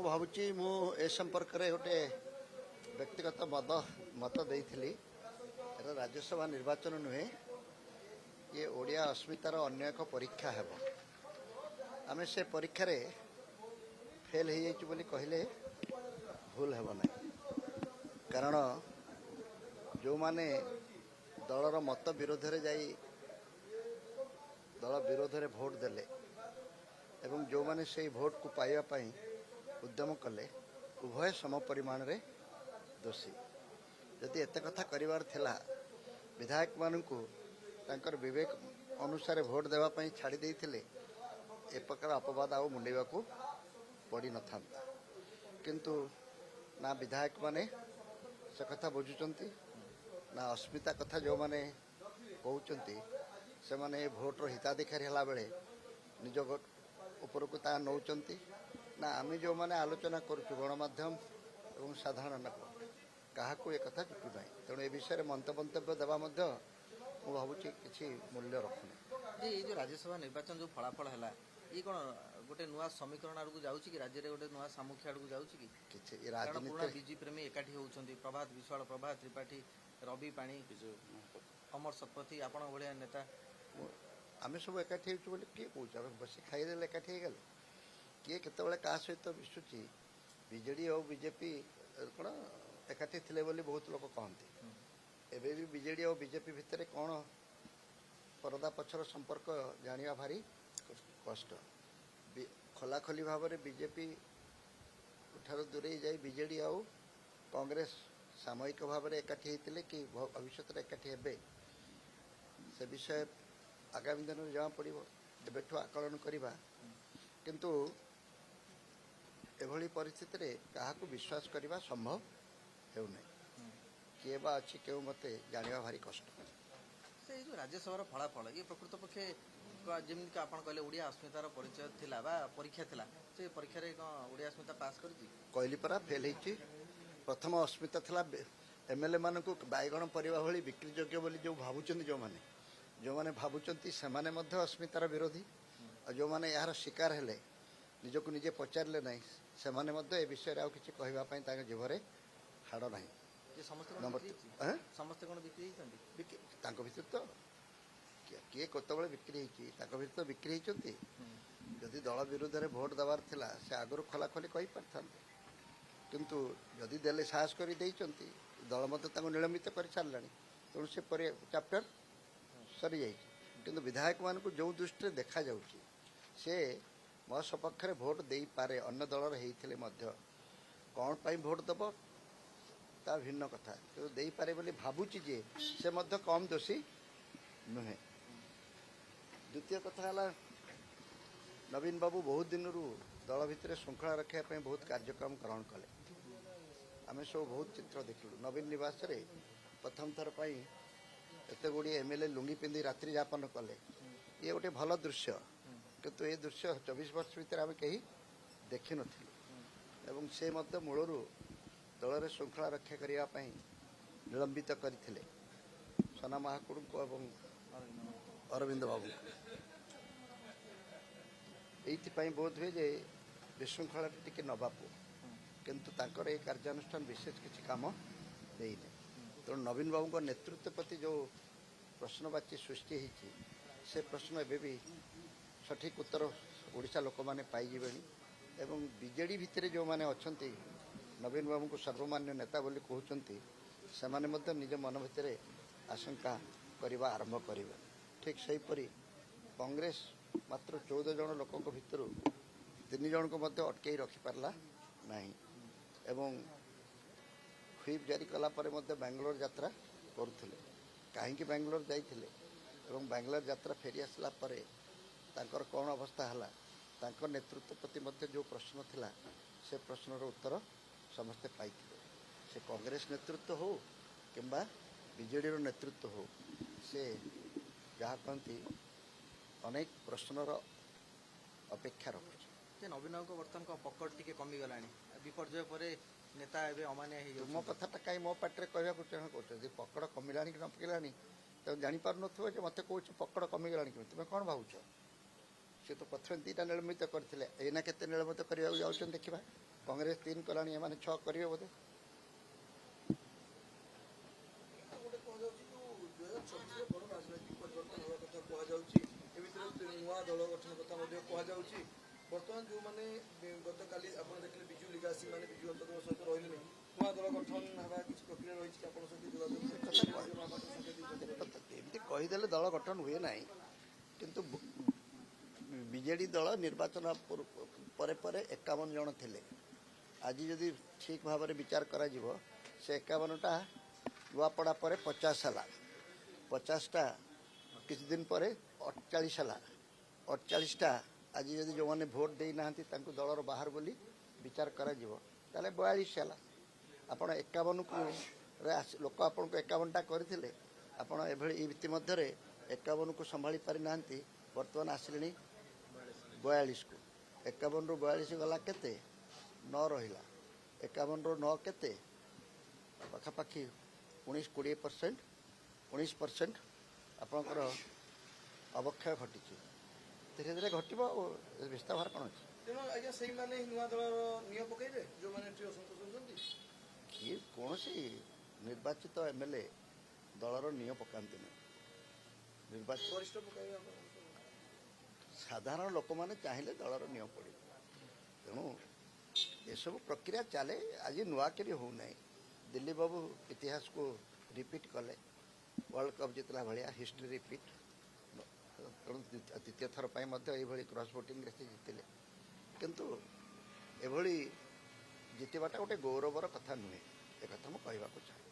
ଭାବୁଛି ମୁଁ ଏ ସମ୍ପର୍କରେ ଗୋଟେ ବ୍ୟକ୍ତିଗତ ମତ ଦେଇଥିଲି। ଏଟା ରାଜ୍ୟସଭା ନିର୍ବାଚନ ନୁହେଁ, ଇଏ ଓଡ଼ିଆ ଅସ୍ମିତାର ଅନ୍ୟ ଏକ ପରୀକ୍ଷା ହେବ। ଆମେ ସେ ପରୀକ୍ଷାରେ ଫେଲ୍ ହେଇଯାଇଛୁ ବୋଲି କହିଲେ ଭୁଲ ହେବ ନାହିଁ। କାରଣ ଯେଉଁମାନେ ଦଳର ମତ ବିରୋଧରେ ଯାଇ ଦଳ ବିରୋଧରେ ଭୋଟ ଦେଲେ ଏବଂ ଯେଉଁମାନେ ସେହି ଭୋଟକୁ ପାଇବା ପାଇଁ ଉଦ୍ୟମ କଲେ, ଉଭୟ ସମ ପରିମାଣରେ ଦୋଷୀ। ଯଦି ଏତେ କଥା କରିବାର ଥିଲା, ବିଧାୟକମାନଙ୍କୁ ତାଙ୍କର ବିବେକ ଅନୁସାରେ ଭୋଟ ଦେବା ପାଇଁ ଛାଡ଼ି ଦେଇଥିଲେ ଏ ପ୍ରକାର ଅପବାଦ ଆଉ ମୁଣ୍ଡେଇବାକୁ ପଡ଼ିନଥାନ୍ତା। କିନ୍ତୁ ନା ବିଧାୟକମାନେ ସେ କଥା ବୁଝୁଛନ୍ତି, ନା ଅସ୍ମିତା କଥା ଯେଉଁମାନେ କହୁଛନ୍ତି ସେମାନେ ଏ ଭୋଟର ହିତାଧିକାରୀ ହେଲାବେଳେ ନିଜ ଉପରକୁ ତାହା ନେଉଛନ୍ତି, ନା ଆମେ ଯେଉଁମାନେ ଆଲୋଚନା କରୁଛୁ ଗଣମାଧ୍ୟମ ଏବଂ ସାଧାରଣ ଲୋକ କାହାକୁ ଏ କଥା ଜୁଟୁ ନାହିଁ। ତେଣୁ ଏ ବିଷୟରେ ମନ୍ତବ୍ୟ ଦେବା ମଧ୍ୟ ମୁଁ ଭାବୁଛି କିଛି ମୂଲ୍ୟ ରଖୁନି। ଯେ ଏଇ ଯେଉଁ ରାଜ୍ୟସଭା ନିର୍ବାଚନ ଯେଉଁ ଫଳାଫଳ ହେଲା, ଇଏ କ'ଣ ଗୋଟେ ନୂଆ ସମୀକରଣ ଆଡ଼କୁ ଯାଉଛି କି? ରାଜ୍ୟରେ ଗୋଟେ ନୂଆ ସାମୁଖ୍ୟ ଆଡ଼କୁ ଯାଉଛି କି? କିଛି କାରଣ ପୁରୁଣା ରାଜନୀତି ବିଜେପି ପ୍ରେମୀ ଏକାଠି ହେଉଛନ୍ତି। ପ୍ରଭାତ ବିଶ୍ୱାଳ, ପ୍ରଭାତ ତ୍ରିପାଠୀ, ରବି ପାଣି, ଅମର ଶତପଥୀ, ଆପଣଙ୍କ ଭଳିଆ ନେତା। ଆମେ ସବୁ ଏକାଠି ହେଉଛୁ ବୋଲି କିଏ କହୁଛୁ? ଆମେ ବସି ଖାଇଦେଲେ ଏକାଠି ହେଇଗଲେ। କିଏ କେତେବେଳେ କାହା ସହିତ ମିଶୁଛି? ବିଜେଡ଼ି ଆଉ ବିଜେପି କ'ଣ ଏକାଠି ଥିଲେ ବୋଲି ବହୁତ ଲୋକ କହନ୍ତି। ଏବେ ବି ବିଜେଡ଼ି ଆଉ ବିଜେପି ଭିତରେ କ'ଣ ପରଦା ପଛର ସମ୍ପର୍କ ଜାଣିବା ଭାରି କଷ୍ଟ। ଖୋଲାଖୋଲି ଭାବରେ ବିଜେପି ଠାରୁ ଦୂରେଇ ଯାଇ ବିଜେଡ଼ି ଆଉ କଂଗ୍ରେସ ସାମୟିକ ଭାବରେ ଏକାଠି ହେଇଥିଲେ କି ଭବିଷ୍ୟତରେ ଏକାଠି ହେବେ, ସେ ବିଷୟ ଆଗାମୀ ଦିନରେ ଜଣାପଡ଼ିବ। ଏବେଠୁ ଆକଳନ କରିବା। କିନ୍ତୁ ଏଭଳି ପରିସ୍ଥିତିରେ କାହାକୁ ବିଶ୍ୱାସ କରିବା ସମ୍ଭବ ହେଉନାହିଁ। କିଏ ବା ଅଛି କେଉଁ ମତେ ଜାଣିବା ଭାରି କଷ୍ଟ। ସେ ଏଇ ଯେଉଁ ରାଜ୍ୟସଭାର ଫଳାଫଳ, ଇଏ ପ୍ରକୃତ ପକ୍ଷେ ଯେମିତିକି ଆପଣ କହିଲେ ଓଡ଼ିଆ ଅସ୍ମିତାର ପରିଚୟ ଥିଲା ବା ପରୀକ୍ଷା ଥିଲା, ସେ ପରୀକ୍ଷାରେ କ'ଣ ଓଡ଼ିଆ ଅସ୍ମିତା ପାସ୍ କରିଛି? କହିଲି ପରା ଫେଲ୍ ହେଇଛି। ପ୍ରଥମ ଅସ୍ମିତା ଥିଲା MLA ମାନଙ୍କୁ ବାଇଗଣ ପରିବା ଭଳି ବିକ୍ରି ଯୋଗ୍ୟ ବୋଲି ଯେଉଁ ଭାବୁଛନ୍ତି, ଯେଉଁମାନେ ଭାବୁଛନ୍ତି ସେମାନେ ମଧ୍ୟ ଅସ୍ମିତାର ବିରୋଧୀ। ଆଉ ଯେଉଁମାନେ ଏହାର ଶିକାର ହେଲେ, ନିଜକୁ ନିଜେ ପଚାରିଲେ ନାହିଁ, ସେମାନେ ମଧ୍ୟ ଏ ବିଷୟରେ ଆଉ କିଛି କହିବା ପାଇଁ ତାଙ୍କ ଜିଭରେ ହାଡ଼ ନାହିଁ। ସମସ୍ତେ କ'ଣ ବିକ୍ରି ହେଇଛନ୍ତି? ତାଙ୍କ ଭିତରେ ତ କିଏ କେତେବେଳେ ବିକ୍ରି ହେଇଛି? ତାଙ୍କ ଭିତରେ ତ ବିକ୍ରି ହେଇଛନ୍ତି। ଯଦି ଦଳ ବିରୁଦ୍ଧରେ ଭୋଟ ଦେବାର ଥିଲା ସେ ଆଗରୁ ଖୋଲାଖୋଲି କହିପାରିଥାନ୍ତେ। କିନ୍ତୁ ଯଦି ଦେଲେ ସାହସ କରି ଦେଇଛନ୍ତି, ଦଳ ମଧ୍ୟ ତାଙ୍କୁ ନିଲମ୍ବିତ କରିସାରିଲାଣି। ତେଣୁ ସେ ଚାପ୍ଟର ସରିଯାଇଛି। କିନ୍ତୁ ବିଧାୟକମାନଙ୍କୁ ଯେଉଁ ଦୃଷ୍ଟିରେ ଦେଖାଯାଉଛି, ସେ ମୋ ସପକ୍ଷରେ ଭୋଟ ଦେଇପାରେ, ଅନ୍ୟ ଦଳର ହେଇଥିଲେ ମଧ୍ୟ। କ'ଣ ପାଇଁ ଭୋଟ ଦେବ ତା ଭିନ୍ନ କଥା। କିନ୍ତୁ ଦେଇପାରେ ବୋଲି ଭାବୁଛି ଯେ ସେ ମଧ୍ୟ କମ୍ ଦୋଷୀ ନୁହେଁ। ଦ୍ୱିତୀୟ କଥା ହେଲା, ନବୀନ ବାବୁ ବହୁତ ଦିନରୁ ଦଳ ଭିତରେ ଶୃଙ୍ଖଳା ରଖିବା ପାଇଁ ବହୁତ କାର୍ଯ୍ୟକ୍ରମ ଗ୍ରହଣ କଲେ। ଆମେ ସବୁ ବହୁତ ଚିତ୍ର ଦେଖିଲୁ। ନବୀନ ନିବାସରେ ପ୍ରଥମ ଥର ପାଇଁ ଏତେ ଗୁଡ଼ିଏ MLA ଲୁଙ୍ଗି ପିନ୍ଧି ରାତ୍ରି ଯାପନ କଲେ। ଇଏ ଗୋଟେ ଭଲ ଦୃଶ୍ୟ। କିନ୍ତୁ ଏ ଦୃଶ୍ୟ 24 ବର୍ଷ ଭିତରେ ଆମେ କେହି ଦେଖିନଥିଲୁ। ଏବଂ ସେ ମଧ୍ୟ ମୂଳରୁ ଦଳରେ ଶୃଙ୍ଖଳା ରକ୍ଷା କରିବା ପାଇଁ ନିଲମ୍ବିତ କରିଥିଲେ ସନା ମହାକୁଡ଼ଙ୍କୁ ଏବଂ ଅରବିନ୍ଦ ବାବୁଙ୍କୁ। ଏଇଥିପାଇଁ ବୋଧ ହୁଏ ଯେ ବିଶୃଙ୍ଖଳାଟି ଟିକେ ନବାବୁ, କିନ୍ତୁ ତାଙ୍କର এই କାର୍ଯ୍ୟାନୁଷ୍ଠାନ ବିଶେଷ କିଛି କାମ ଦେଇନି। ତେଣୁ ନବୀନ ବାବୁଙ୍କ ନେତୃତ୍ୱ ପ୍ରତି ଯେଉଁ ପ୍ରଶ୍ନବାଚୀ ସୃଷ୍ଟି ହେଇଛି, ସେ ପ୍ରଶ୍ନ ଏବେ ବି ସଠିକ୍ ଉତ୍ତର ଓଡ଼ିଶା ଲୋକମାନେ ପାଇଯିବେଣି। ଏବଂ ବିଜେଡ଼ି ଭିତରେ ଯେଉଁମାନେ ଅଛନ୍ତି, ନବୀନ ବାବୁଙ୍କୁ ସର୍ବମାନ୍ୟ ନେତା ବୋଲି କହୁଛନ୍ତି, ସେମାନେ ମଧ୍ୟ ନିଜ ମନ ଭିତରେ ଆଶଙ୍କା କରିବା ଆରମ୍ଭ କରିବେ। ଠିକ୍ ସେହିପରି କଂଗ୍ରେସ ମାତ୍ର 14 ଜଣ ଲୋକଙ୍କ ଭିତରୁ 3 ଜଣଙ୍କୁ ମଧ୍ୟ ଅଟକେଇ ରଖିପାରିଲା ନାହିଁ। ଏବଂ ହୁଇପ୍ ଜାରି କଲା ପରେ ମଧ୍ୟ ବାଙ୍ଗାଲୋର ଯାତ୍ରା କରୁଥିଲେ। କାହିଁକି ବାଙ୍ଗାଲୋର ଯାଇଥିଲେ ଏବଂ ବାଙ୍ଗାଲୋର ଯାତ୍ରା ଫେରି ଆସିଲା ପରେ ତାଙ୍କର କ'ଣ ଅବସ୍ଥା ହେଲା, ତାଙ୍କ ନେତୃତ୍ୱ ପ୍ରତି ମଧ୍ୟ ଯେଉଁ ପ୍ରଶ୍ନ ଥିଲା, ସେ ପ୍ରଶ୍ନର ଉତ୍ତର ସମସ୍ତେ ପାଇଥିଲେ। ସେ କଂଗ୍ରେସ ନେତୃତ୍ୱ ହେଉ କିମ୍ବା ବିଜେଡ଼ିର ନେତୃତ୍ୱ ହେଉ, ସେ ଯାହା କହନ୍ତି ଅନେକ ପ୍ରଶ୍ନର ଅପେକ୍ଷା ରଖୁଛି। ଯେ ନବୀନ ବାବୁଙ୍କ ବର୍ତ୍ତମାନ ପକଡ଼ ଟିକେ କମିଗଲାଣି, ବିପର୍ଯ୍ୟୟ ପରେ ନେତା ଏବେ ଅମାନିଆ ହେଇଯାଉଛି। ମୋ କଥାଟା କାହିଁ ମୋ ପାଟିରେ କହିବାକୁ ଚାହୁଁ କରୁଛ? ଯଦି ପକଡ଼ କମିଲାଣି କି ନ କମିଲାଣି ତେଣୁ ଜାଣିପାରୁନଥିବ ଯେ ମୋତେ କହୁଛି ପକଡ଼ କମିଗଲାଣି କେମିତି? ତୁମେ କ'ଣ ଭାବୁଛ? ସେ ତ ପ୍ରଥମେ 2ଟା ନିଲମ୍ବିତ କରିଥିଲେ, ଏଇନା କେତେ ନିଲମ୍ବିତ କରିବାକୁ ଯାଉଛନ୍ତି ଦେଖିବା। କଂଗ୍ରେସ 3 କଲାଣି, ଏମାନେ 6 କରିବେ ବୋଧେ। ଗୋଟେ କୁହାଯାଉଛି ଯୋଉ 2026ରେ ବଡ଼ ରାଜନୈତିକ ପରିବର୍ତ୍ତନ ହେବା କଥା କୁହାଯାଉଛି। ଏ ଭିତରେ ନୂଆ ଦଳ ଗଠନ କଥା ମଧ୍ୟ କୁହାଯାଉଛି। ବର୍ତ୍ତମାନ ଯେଉଁମାନେ ଗତକାଲି ଆପଣ ଦେଖିଲେ ବିଜୁ ଲିଗାସୀ ମାନେ ବିଜୁ ଜନତା ଦଳ ସହିତ ରହିଲେନି, ନୂଆ ଦଳ ଗଠନ ହେବା କିଛି ପ୍ରକ୍ରିୟା ରହିଛି କି ଆପଣଙ୍କ ସହିତ ଯୋଗାଯୋଗ ଏମିତି କହିଦେଲେ ଦଳ ଗଠନ ହୁଏ ନାହିଁ, କିନ୍ତୁ ବିଜେଡି ଦଳ ନିର୍ବାଚନ ପରେ ପରେ 51 ଜଣ ଥିଲେ। ଆଜି ଯଦି ଠିକ୍ ଭାବରେ ବିଚାର କରାଯିବ, ସେ 51ଟା ନୂଆପଡ଼ା ପରେ 50 ହେଲା, 50ଟା କିଛି ଦିନ ପରେ 48 ହେଲା, 48ଟା ଆଜି ଯଦି ଯେଉଁମାନେ ଭୋଟ୍ ଦେଇନାହାନ୍ତି ତାଙ୍କୁ ଦଳର ବାହାର ବୋଲି ବିଚାର କରାଯିବ, ତାହେଲେ 42 ହେଲା। ଆପଣ 51କୁ ଲୋକ ଆପଣଙ୍କୁ 51ଟା କରିଥିଲେ, ଆପଣ ଏଭଳି ଇତିମଧ୍ୟରେ 51କୁ ସମ୍ଭାଳି ପାରିନାହାନ୍ତି, ବର୍ତ୍ତମାନ ଆସିଲେଣି 42କୁ। 51ରୁ 42 ଗଲା କେତେ? 9 ରହିଲା। 51ରୁ 9 କେତେ? ପାଖାପାଖି 19-20%, 19% ଆପଣଙ୍କର ଅବକ୍ଷୟ ଘଟିଛି। ଧୀରେ ଧୀରେ ଘଟିବ ଆଉ ବ୍ୟସ୍ତ ହେବାର କ'ଣ ଅଛି? ତେଣୁ ଆଜ୍ଞା ସେଇମାନେ ହିଁ ନୂଆ ଦଳର ନିୟ ପକାଇବେ ଯେଉଁମାନେ ଏଠି ଅସନ୍ତୋଷ ହେଉଛନ୍ତି। କିଏ କୌଣସି ନିର୍ବାଚିତ MLA ଦଳର ନିୟ ପକାନ୍ତିନି। ବରିଷ୍ଠ ପକାଇବେ ଆପଣ। ସାଧାରଣ ଲୋକମାନେ ଚାହିଁଲେ ଦଳର ନିୟ ପଡ଼ିବ। ତେଣୁ ଏସବୁ ପ୍ରକ୍ରିୟା ଚାଲେ। ଆଜି ନୂଆକରି ହେଉନାହିଁ। ଦିଲ୍ଲୀ ବାବୁ ଇତିହାସକୁ ରିପିଟ୍ କଲେ, ୱାର୍ଲଡ କପ୍ ଜିତିଲା ଭଳିଆ ହିଷ୍ଟ୍ରି ରିପିଟ୍। ତେଣୁ ଦ୍ୱିତୀୟ ଥର ପାଇଁ ମଧ୍ୟ ଏଇଭଳି କ୍ରସ୍ ଭୋଟିଂରେ ସେ ଜିତିଲେ। କିନ୍ତୁ ଏଭଳି ଜିତିବାଟା ଗୋଟେ ଗୌରବର କଥା ନୁହେଁ, ଏକଥା ମୁଁ କହିବାକୁ ଚାହେଁ।